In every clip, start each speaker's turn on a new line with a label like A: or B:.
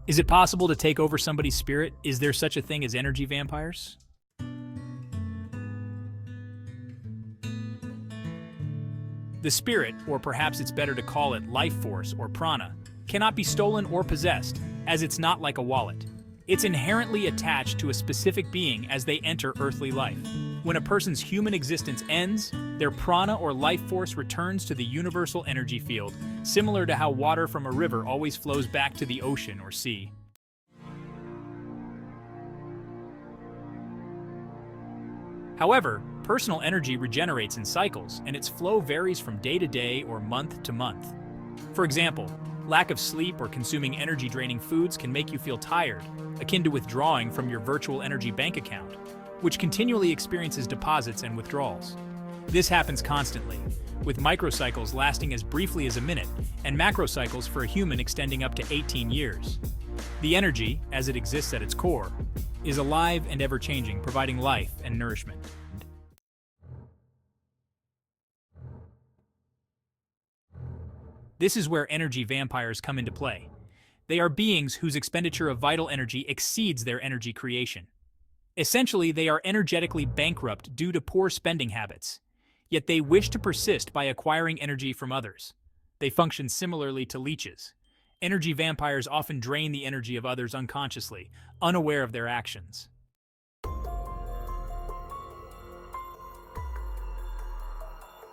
A: Is it possible to take over somebody's spirit? Is there such a thing as energy vampires? The spirit, or perhaps it's better to call it life force or prana, cannot be stolen or possessed, as it's not like a wallet. It's inherently attached to a specific being as they enter earthly life. When a person's human existence ends, their prana or life force returns to the universal energy field, similar to how water from a river always flows back to the ocean or sea. However, personal energy regenerates in cycles, and its flow varies from day to day or month to month. For example, lack of sleep or consuming energy-draining foods can make you feel tired, akin to withdrawing from your virtual energy bank account, which continually experiences deposits and withdrawals. This happens constantly, with microcycles lasting as briefly as a minute, and macrocycles for a human extending up to 18 years. The energy, as it exists at its core, is alive and ever-changing, providing life and nourishment. This is where energy vampires come into play. They are beings whose expenditure of vital energy exceeds their energy creation. Essentially, they are energetically bankrupt due to poor spending habits, yet they wish to persist by acquiring energy from others. They function similarly to leeches. Energy vampires often drain the energy of others unconsciously, unaware of their actions.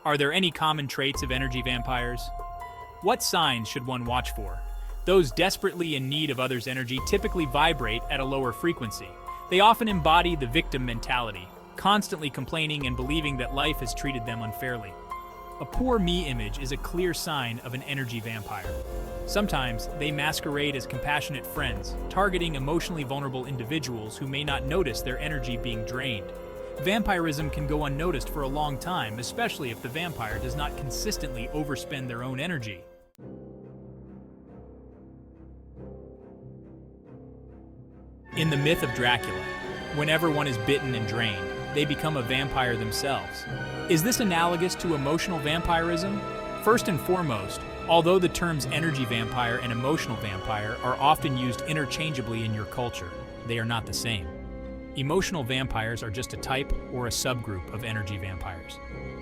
A: Are there any common traits of energy vampires? What signs should one watch for? Those desperately in need of others' energy typically vibrate at a lower frequency. They often embody the victim mentality, constantly complaining and believing that life has treated them unfairly. A poor me image is a clear sign of an energy vampire. Sometimes they masquerade as compassionate friends, targeting emotionally vulnerable individuals who may not notice their energy being drained. Vampirism can go unnoticed for a long time, especially if the vampire does not consistently overspend their own energy. In the myth of Dracula, whenever one is bitten and drained, they become a vampire themselves. Is this analogous to emotional vampirism? First and foremost, although the terms energy vampire and emotional vampire are often used interchangeably in your culture, they are not the same. Emotional vampires are just a type or a subgroup of energy vampires.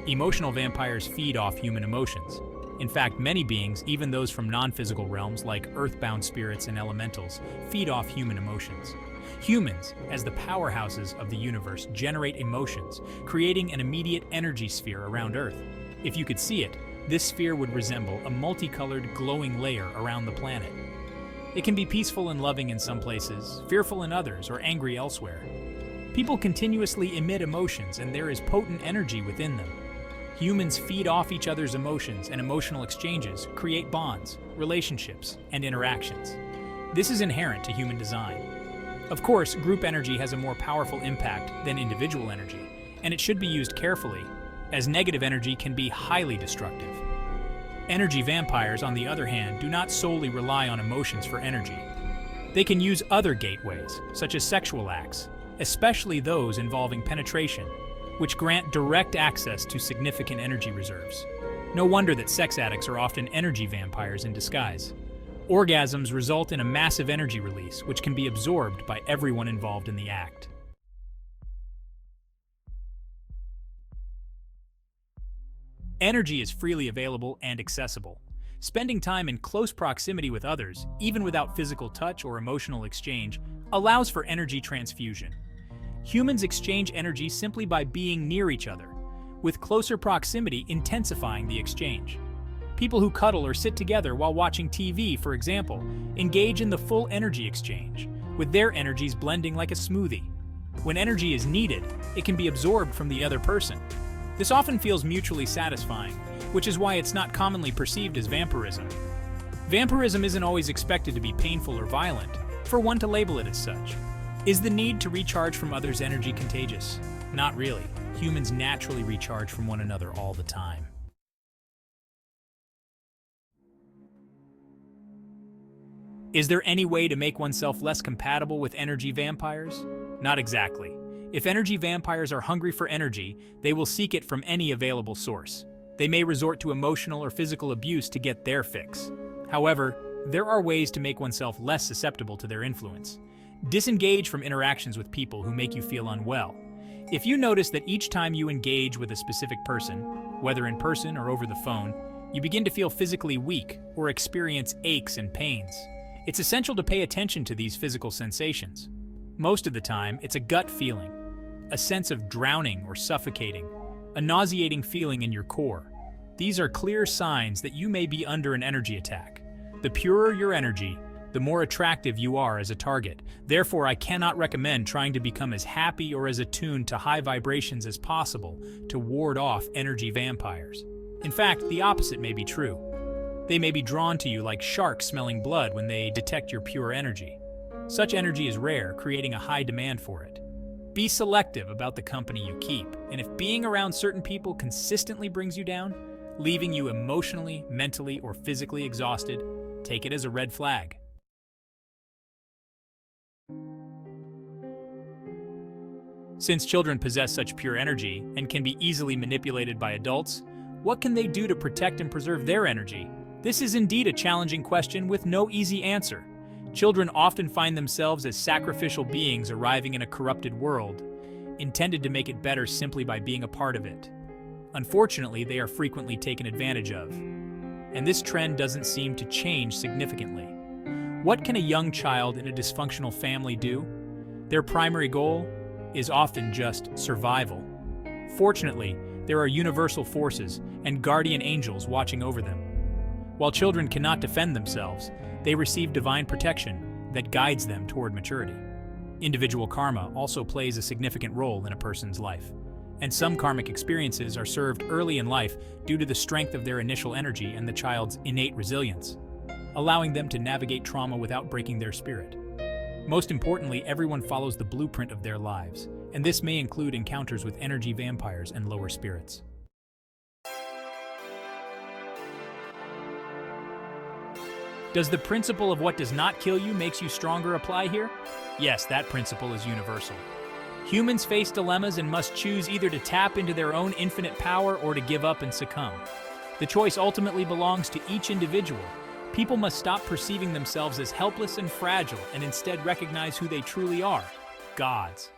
A: Emotional vampires feed off human emotions. In fact, many beings, even those from non-physical realms like earthbound spirits and elementals, feed off human emotions. Humans, as the powerhouses of the universe, generate emotions, creating an immediate energy sphere around Earth. If you could see it, this sphere would resemble a multicolored, glowing layer around the planet. It can be peaceful and loving in some places, fearful in others, or angry elsewhere. People continuously emit emotions, and there is potent energy within them. Humans feed off each other's emotions, and emotional exchanges create bonds, relationships, and interactions. This is inherent to human design. Of course, group energy has a more powerful impact than individual energy, and it should be used carefully, as negative energy can be highly destructive. Energy vampires, on the other hand, do not solely rely on emotions for energy. They can use other gateways, such as sexual acts, especially those involving penetration, which grant direct access to significant energy reserves. No wonder that sex addicts are often energy vampires in disguise. Orgasms result in a massive energy release, which can be absorbed by everyone involved in the act. Energy is freely available and accessible. Spending time in close proximity with others, even without physical touch or emotional exchange, allows for energy transfusion. Humans exchange energy simply by being near each other, with closer proximity intensifying the exchange. People who cuddle or sit together while watching TV, for example, engage in the full energy exchange, with their energies blending like a smoothie. When energy is needed, it can be absorbed from the other person. This often feels mutually satisfying, which is why it's not commonly perceived as vampirism. Vampirism isn't always expected to be painful or violent, for one to label it as such. Is the need to recharge from others' energy contagious? Not really. Humans naturally recharge from one another all the time. Is there any way to make oneself less compatible with energy vampires? Not exactly. If energy vampires are hungry for energy, they will seek it from any available source. They may resort to emotional or physical abuse to get their fix. However, There are ways to make oneself less susceptible to their influence. Disengage from interactions with people who make you feel unwell. If you notice that each time you engage with a specific person, whether in person or over the phone, you begin to feel physically weak or experience aches and pains, it's essential to pay attention to these physical sensations. Most of the time, it's a gut feeling, a sense of drowning or suffocating, a nauseating feeling in your core. These are clear signs that you may be under an energy attack. The purer your energy, the more attractive you are as a target. Therefore, I cannot recommend trying to become as happy or as attuned to high vibrations as possible to ward off energy vampires. In fact, the opposite may be true. They may be drawn to you like sharks smelling blood when they detect your pure energy. Such energy is rare, creating a high demand for it. Be selective about the company you keep, and if being around certain people consistently brings you down, leaving you emotionally, mentally, or physically exhausted, take it as a red flag. Since children possess such pure energy and can be easily manipulated by adults, what can they do to protect and preserve their energy? This is indeed a challenging question with no easy answer. Children often find themselves as sacrificial beings arriving in a corrupted world, intended to make it better simply by being a part of it. Unfortunately, they are frequently taken advantage of, and this trend doesn't seem to change significantly. What can a young child in a dysfunctional family do? Their primary goal is often just survival. Fortunately, there are universal forces and guardian angels watching over them. While children cannot defend themselves, they receive divine protection that guides them toward maturity. Individual karma also plays a significant role in a person's life, and some karmic experiences are served early in life due to the strength of their initial energy and the child's innate resilience, allowing them to navigate trauma without breaking their spirit. Most importantly, everyone follows the blueprint of their lives, and this may include encounters with energy vampires and lower spirits. Does the principle of what does not kill you makes you stronger apply here? Yes, that principle is universal. Humans face dilemmas and must choose either to tap into their own infinite power or to give up and succumb. The choice ultimately belongs to each individual. People must stop perceiving themselves as helpless and fragile and instead recognize who they truly are: gods.